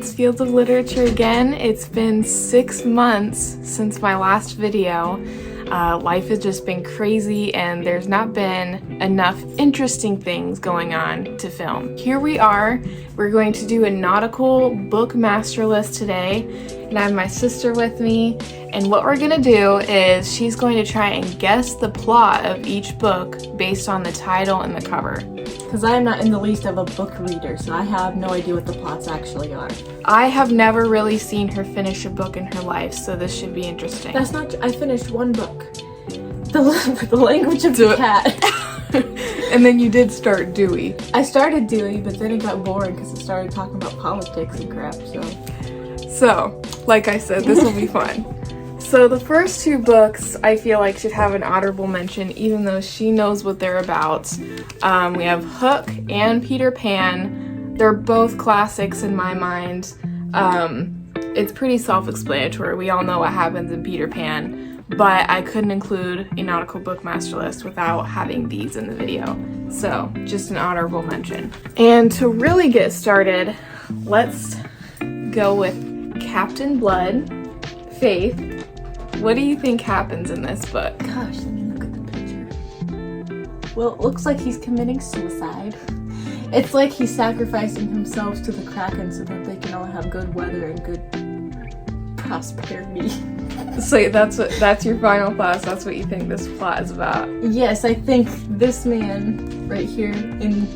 it's Fields of Literature again. It's been 6 months since my last video. Life has just been crazy and there's not been enough interesting things going on to film. Here we are. We're going to do a nautical book master list today, and I have my sister with me, and what we're gonna do is she's going to try and guess the plot of each book based on the title and the cover. Because I am not in the least of a book reader, so I have no idea what the plots actually are. I have never really seen her finish a book in her life, so this should be interesting. That's not I finished one book. The Language of the Cat. And then you did start Dewey. I started Dewey, but then it got boring because it started talking about politics and crap, So, like I said, this will be fun. So the first 2 books I feel like should have an honorable mention, even though she knows what they're about. We have Hook and Peter Pan. They're both classics in my mind. It's pretty self-explanatory. We all know what happens in Peter Pan, but I couldn't include a nautical book master list without having these in the video. So just an honorable mention. And to really get started, let's go with Captain Blood. Faith, what do you think happens in this book? Gosh, let me look at the picture. Well, it looks like he's committing suicide. It's like he's sacrificing himself to the Kraken so that they can all have good weather and good prosperity. So that's your final thoughts? That's what you think this plot is about? Yes, I think this man right here in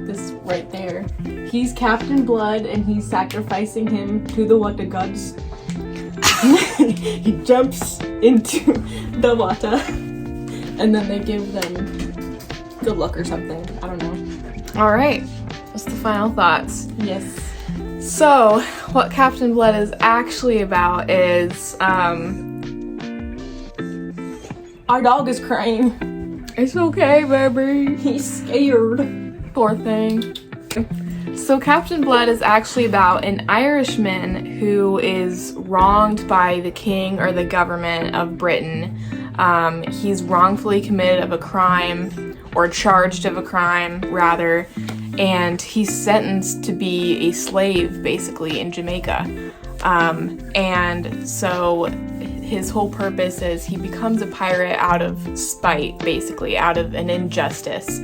this right there, he's Captain Blood and he's sacrificing him to the water gods. He jumps into the water and then they give them good luck or something. I don't know. All right, what's the final thoughts? Yes. So what Captain Blood is actually about is our dog is crying. It's okay, baby. He's scared. Poor thing. So Captain Blood is actually about an Irishman who is wronged by the king or the government of Britain. He's wrongfully committed of a crime, or charged of a crime, rather, and he's sentenced to be a slave, basically, in Jamaica. And so his whole purpose is he becomes a pirate out of spite, basically, out of an injustice.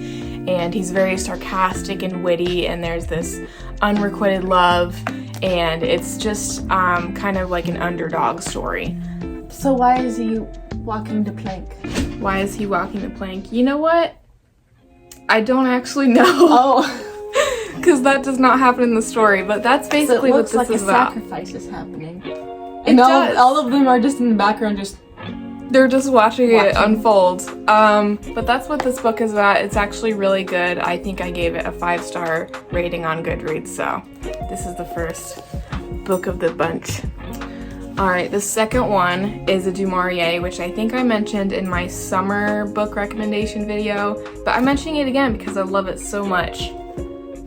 And he's very sarcastic and witty, and there's this unrequited love, and it's just kind of like an underdog story. So why is he walking the plank? Why is he walking the plank? You know what? I don't actually know. Oh. Because that does not happen in the story, but that's basically what this is about. Sacrifice is happening. And all of them are just in the background just... They're just watching it unfold. But that's what this book is about. It's actually really good. I think I gave it a 5-star rating on Goodreads, so this is the first book of the bunch. Alright, the second one is a Du Maurier, which I think I mentioned in my summer book recommendation video, but I'm mentioning it again because I love it so much.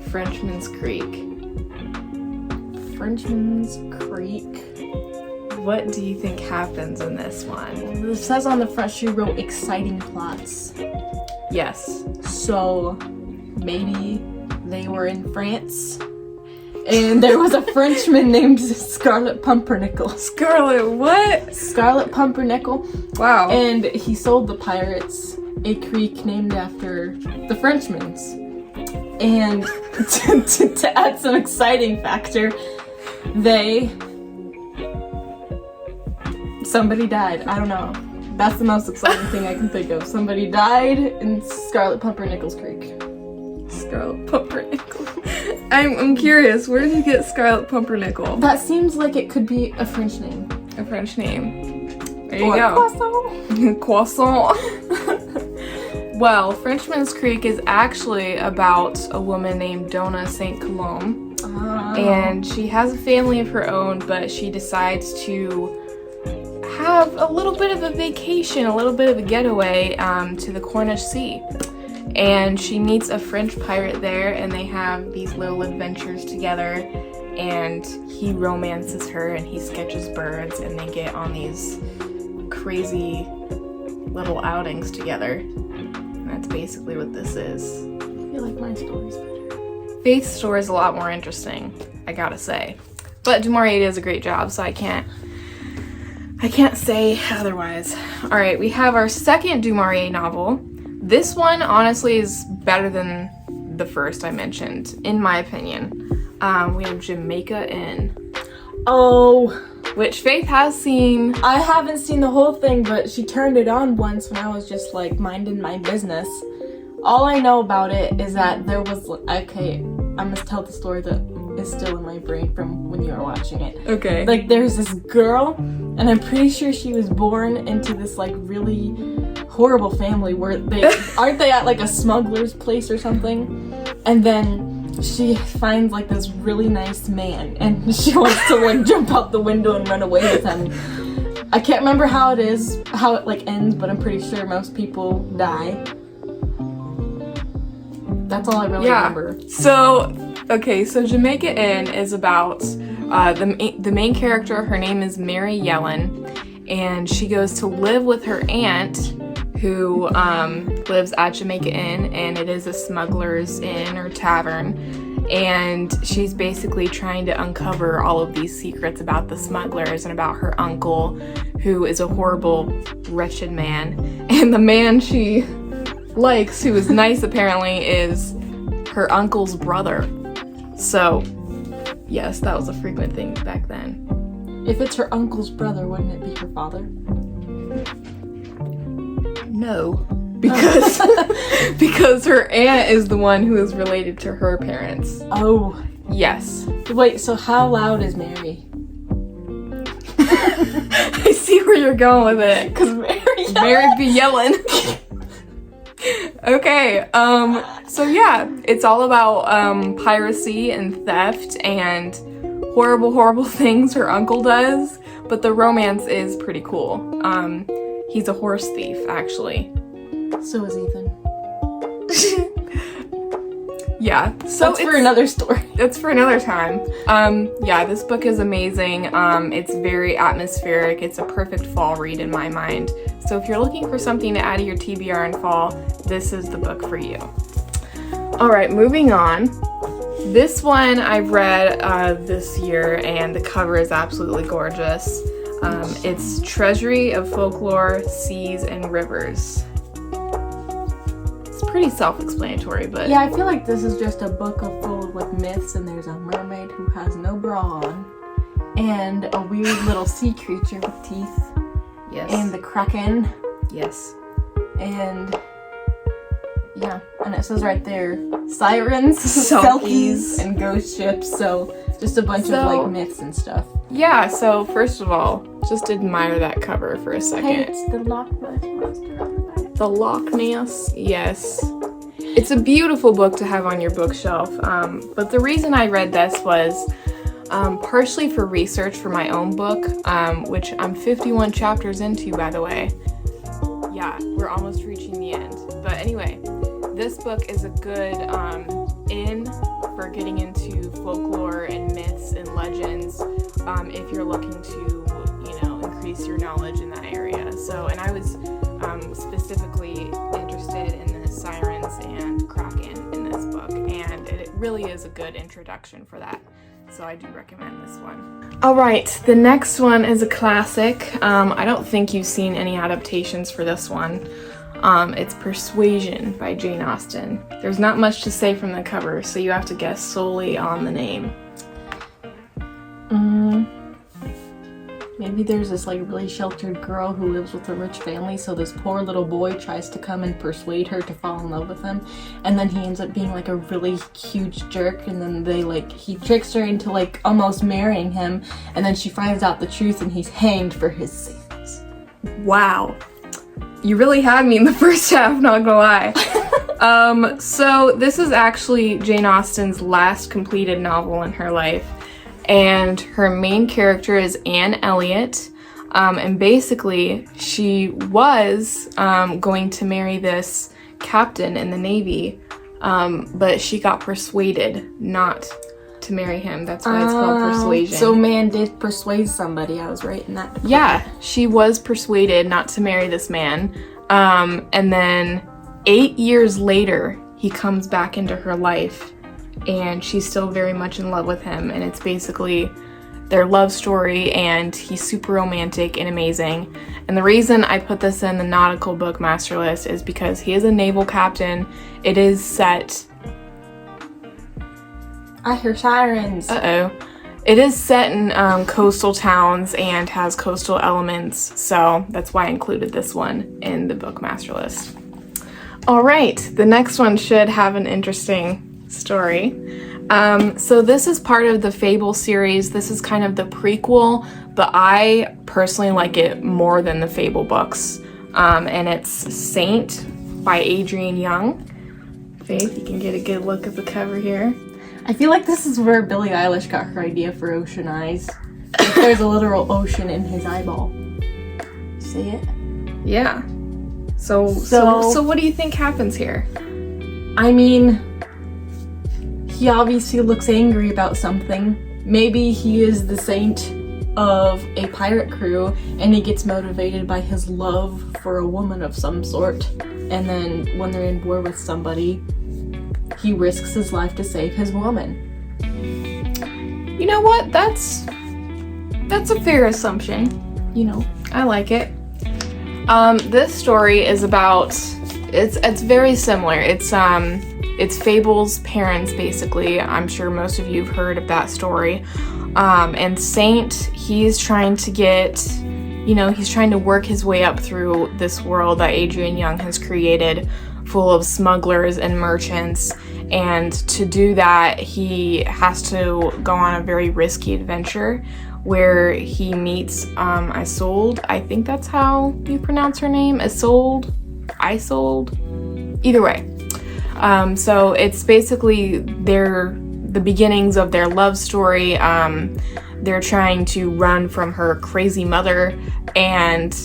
Frenchmans Creek. Frenchmans Creek. What do you think happens in this one? It says on the front she wrote exciting plots. Yes. So maybe they were in France and there was a Frenchman named Scarlet Pumpernickel. Scarlet what? Scarlet Pumpernickel. Wow. And he sold the pirates a creek named after the Frenchmans. And to add some exciting factor, somebody died. I don't know. That's the most exciting thing I can think of. Somebody died in Scarlet Pumpernickel's Creek. Scarlet Pumpernickel. I'm curious, where did you get Scarlet Pumpernickel? That seems like it could be a French name. A French name. There you go. Croissant. Croissant. Well, Frenchman's Creek is actually about a woman named Donna St. Colombe. And she has a family of her own, but she decides to have a little bit of a vacation, a little bit of a getaway to the Cornish Sea. And she meets a French pirate there, and they have these little adventures together, and he romances her and he sketches birds, and they get on these crazy little outings together. And that's basically what this is. I feel like my story's better. Faith's story is a lot more interesting, I gotta say. But Du Maurier does a great job, so I can't say otherwise. All right, we have our second Du Maurier novel. This one, honestly, is better than the first I mentioned, in my opinion. We have Jamaica Inn. Oh, which Faith has seen. I haven't seen the whole thing, but she turned it on once when I was just like minding my business. All I know about it is that there was, okay, I must tell the story that is still in my brain from when you were watching it. Okay. Like, there's this girl, and I'm pretty sure she was born into this like really horrible family where they aren't they at like a smuggler's place or something, and then she finds like this really nice man and she wants to like jump out the window and run away with him. I can't remember how it like ends, but I'm pretty sure most people die. That's all I really remember. So Jamaica Inn is about the main character. Her name is Mary Yellen, and she goes to live with her aunt who lives at Jamaica Inn, and it is a smuggler's inn or tavern, and she's basically trying to uncover all of these secrets about the smugglers and about her uncle, who is a horrible, wretched man, and the man she likes, who is nice apparently, is her uncle's brother. So, yes, that was a frequent thing back then. If it's her uncle's brother, wouldn't it be her father? No, because her aunt is the one who is related to her parents. Oh. Yes. Wait, so how loud is Mary? I see where you're going with it. Because Mary be yelling. Okay, so yeah, it's all about piracy and theft and horrible things her uncle does, but the romance is pretty cool. He's a horse thief, actually. So is Ethan. Yeah, so that's for another story. That's for another time. Yeah, this book is amazing. It's very atmospheric. It's a perfect fall read in my mind. So if you're looking for something to add to your TBR in fall, this is the book for you. All right, moving on. This one I've read this year, and the cover is absolutely gorgeous. It's Treasury of Folklore, Seas and Rivers. It's pretty self-explanatory, but... Yeah, I feel like this is just a book full of like myths, and there's a mermaid who has no bra on, and a weird little sea creature with teeth. Yes. And the kraken. Yes. And... yeah, and it says right there, sirens, selkies, and ghost ships, so just a bunch of like myths and stuff. Yeah, so first of all, just admire that cover for a second. Hey, it's the Loch Ness Monster on the back. The Loch Ness, yes. It's a beautiful book to have on your bookshelf, but the reason I read this was partially for research for my own book, which I'm 51 chapters into, by the way. Yeah, we're almost reaching the end. But anyway, this book is a good in for getting into folklore and myths and legends if you're looking to, increase your knowledge in that area. So, and I was specifically interested in the sirens and kraken in this book, and it really is a good introduction for that. So I do recommend this one. All right, the next one is a classic. I don't think you've seen any adaptations for this one. It's Persuasion by Jane Austen. There's not much to say from the cover, so you have to guess solely on the name. Maybe there's this like really sheltered girl who lives with a rich family, so this poor little boy tries to come and persuade her to fall in love with him, and then he ends up being like a really huge jerk, and then he tricks her into like almost marrying him, and then she finds out the truth and he's hanged for his sins. Wow. You really had me in the first half, not gonna lie. So this is actually Jane Austen's last completed novel in her life. And her main character is Anne Elliot. And basically, she was going to marry this captain in the Navy, but she got persuaded not to marry him. That's why it's called Persuasion. So man did persuade somebody. I was right in that. Yeah, she was persuaded not to marry this man. And then 8 years later, he comes back into her life, and she's still very much in love with him. And it's basically their love story, and he's super romantic and amazing. And the reason I put this in the Nautical book master list is because he is a naval captain. It is set... I hear sirens. Uh-oh. It is set in coastal towns and has coastal elements, so that's why I included this one in the book master list. All right, the next one should have an interesting story. So this is part of the Fable series. This is kind of the prequel, but I personally like it more than the Fable books. And it's Saint by Adrienne Young. Faith, you can get a good look at the cover here. I feel like this is where Billie Eilish got her idea for ocean eyes. Like there's a literal ocean in his eyeball. See it? Yeah. So what do you think happens here? I mean, he obviously looks angry about something. Maybe he is the saint of a pirate crew and he gets motivated by his love for a woman of some sort. And then when they're in war with somebody, he risks his life to save his woman. You know what? That's a fair assumption. You know, I like it. This story is about, it's very similar. It's Fable's parents, basically. I'm sure most of you have heard of that story. And Saint, he's trying to get, he's trying to work his way up through this world that Adrienne Young has created, full of smugglers and merchants. And to do that, he has to go on a very risky adventure where he meets Isolde. I think that's how you pronounce her name. Isolde? Either way. So it's basically the beginnings of their love story. They're trying to run from her crazy mother, and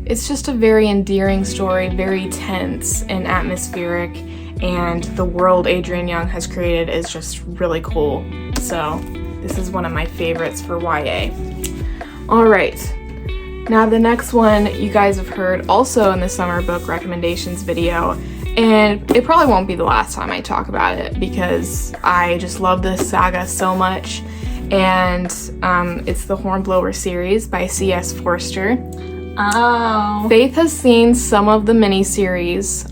it's just a very endearing story, very tense and atmospheric, and the world Adrienne Young has created is just really cool. So this is one of my favorites for YA. All right, now the next one you guys have heard also in the summer book recommendations video, and it probably won't be the last time I talk about it because I just love this saga so much. And it's the Hornblower series by C.S. Forster. Oh. Faith has seen some of the miniseries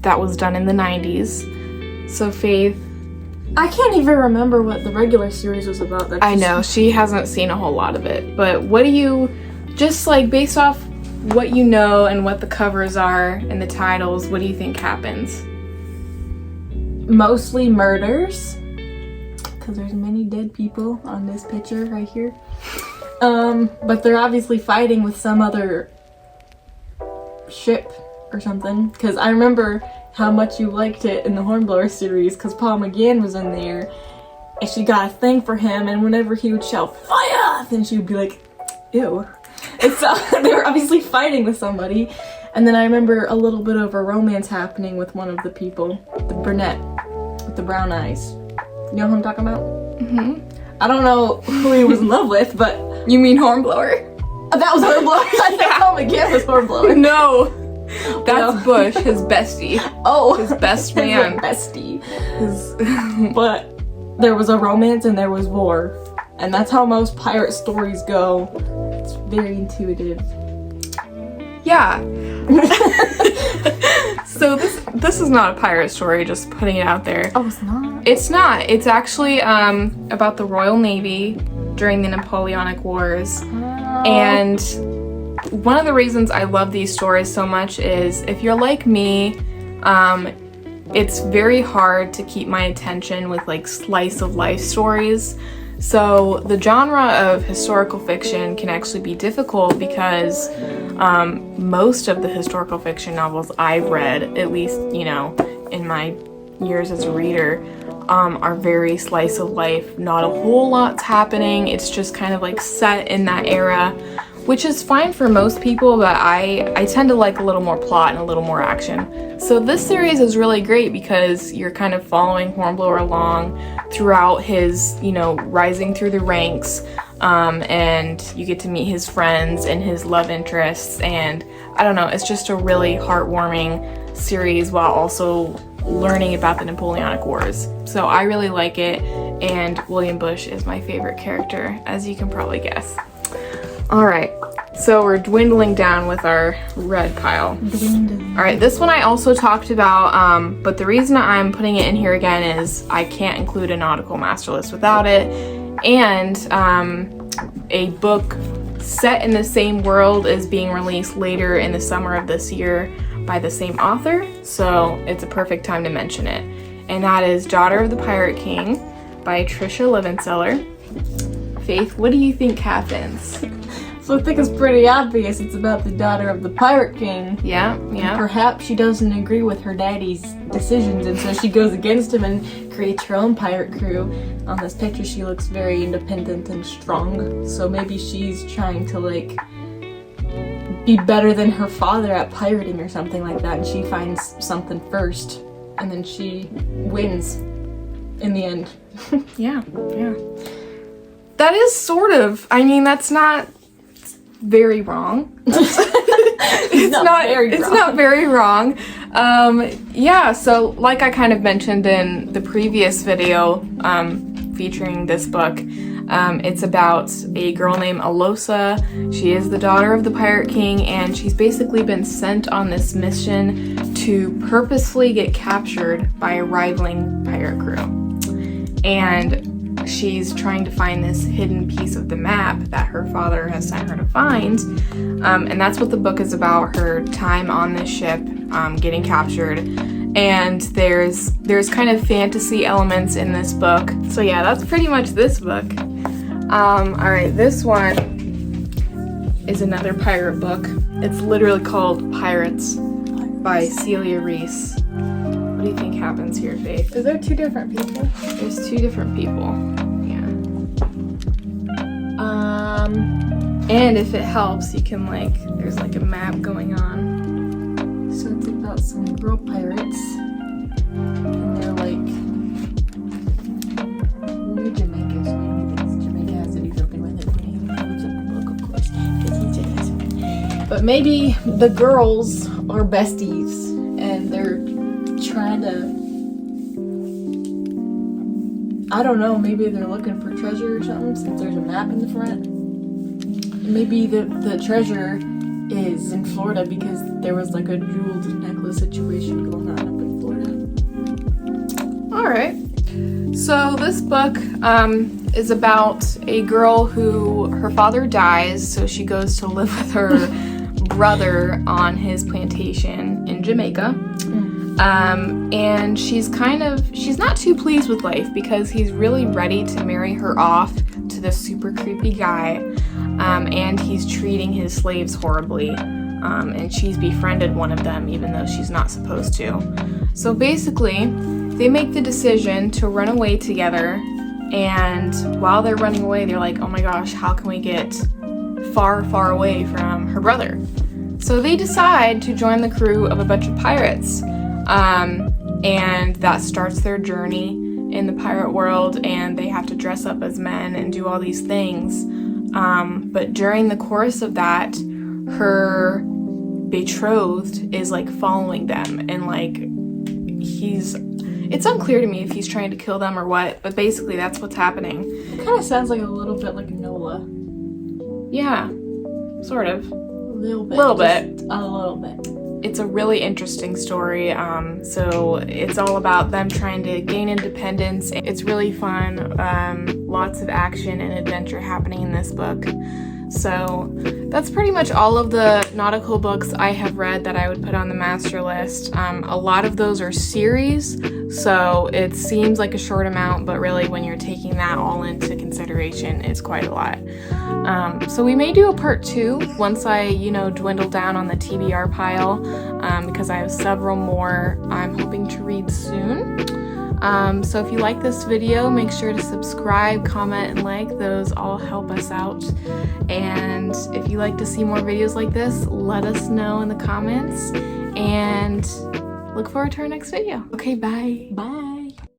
that was done in the 90s. So Faith... I can't even remember what the regular series was about. I know, she hasn't seen a whole lot of it. But what do you, just like based off what you know and what the covers are and the titles, what do you think happens? Mostly murders. Because there's many dead people on this picture right here. But they're obviously fighting with some other ship or something. Because I remember how much you liked it in the Hornblower series because Paul McGann was in there and she got a thing for him, and whenever he would shout fire, then she would be like, ew. And so they were obviously fighting with somebody. And then I remember a little bit of a romance happening with one of the people, the brunette with the brown eyes. You know who I'm talking about? Mm-hmm. I don't know who he was in love with, but... You mean Hornblower? That was Hornblower? I thought Paul McGann was Hornblower. No! That's Bush, his bestie. Oh! His best man. His bestie. But there was a romance and there was war. And that's how most pirate stories go. It's very intuitive. Yeah. So this is not a pirate story, just putting it out there. Oh, it's not? It's not. It's actually about the Royal Navy during the Napoleonic Wars. Oh. And one of the reasons I love these stories so much is if you're like me, it's very hard to keep my attention with like slice of life stories. So the genre of historical fiction can actually be difficult because most of the historical fiction novels I've read, at least, in my years as a reader, are very slice of life. Not a whole lot's happening. It's just kind of like set in that era, which is fine for most people, but I tend to like a little more plot and a little more action. So this series is really great because you're kind of following Hornblower along throughout his, rising through the ranks, and you get to meet his friends and his love interests, and I don't know, it's just a really heartwarming series while also learning about the Napoleonic Wars. So I really like it. and William Bush is my favorite character, as you can probably guess. All right, so we're dwindling down with our red pile. All right, this one I also talked about, but the reason I'm putting it in here again is I can't include a nautical master list without it, and a book set in the same world is being released later in the summer of this year by the same author, so it's a perfect time to mention it. And that is Daughter of the Pirate King by Trisha Levenseller. Faith, what do you think happens? So I think it's pretty obvious it's about the daughter of the Pirate King. Yeah. Perhaps she doesn't agree with her daddy's decisions, and so she goes against him and creates her own pirate crew. On this picture, she looks very independent and strong, so maybe she's trying to, like, be better than her father at pirating or something like that, and she finds something first, and then she wins in the end. Yeah. That is sort of, I mean, that's not very wrong. It's not very wrong. Yeah, so like I kind of mentioned in the previous video featuring this book, it's about a girl named Alosa. She is the daughter of the Pirate King, and she's basically been sent on this mission to purposefully get captured by a rivaling pirate crew. And she's trying to find this hidden piece of the map that her father has sent her to find. And that's what the book is about, her time on this ship, getting captured. And there's kind of fantasy elements in this book. So yeah, that's pretty much this book. Alright, this one is another pirate book. It's literally called Pirates by Celia Reese. What do you think happens here, Faith? Is there two different people? There's two different people. Yeah. And if it helps, you can there's a map going on. So it's about some girl pirates. And they're near Jamaica, so maybe Jamaica has to do something with it when he opens up the book, of course, because he did. But maybe the girls are besties, and they're trying to, I don't know, maybe they're looking for treasure or something, since there's a map in the front. Maybe the treasure is in Florida because there was a jeweled necklace situation going on up in Florida. Alright. So this book is about a girl who, her father dies, so she goes to live with her brother on his plantation in Jamaica. And she's not too pleased with life because he's really ready to marry her off to this super creepy guy, and he's treating his slaves horribly, and she's befriended one of them even though she's not supposed to. So basically, they make the decision to run away together, and while they're running away, they're like, oh my gosh, how can we get far, far away from her brother? So they decide to join the crew of a bunch of pirates. And that starts their journey in the pirate world, and they have to dress up as men and do all these things. But during the course of that, her betrothed is following them, and it's unclear to me if he's trying to kill them or what, but basically that's what's happening. It kind of sounds a little bit like Nola. Yeah, sort of. A little bit. It's a really interesting story. So it's all about them trying to gain independence. It's really fun. Lots of action and adventure happening in this book. So that's pretty much all of the nautical books I have read that I would put on the master list. A lot of those are series, so it seems like a short amount, but really when you're taking that all into consideration, it's quite a lot. So we may do a part 2 once I, dwindle down on the TBR pile, because I have several more I'm hoping to read soon. So if you like this video, make sure to subscribe, comment, and like. Those all help us out. And if you like to see more videos like this, let us know in the comments. And look forward to our next video. Okay, bye. Bye.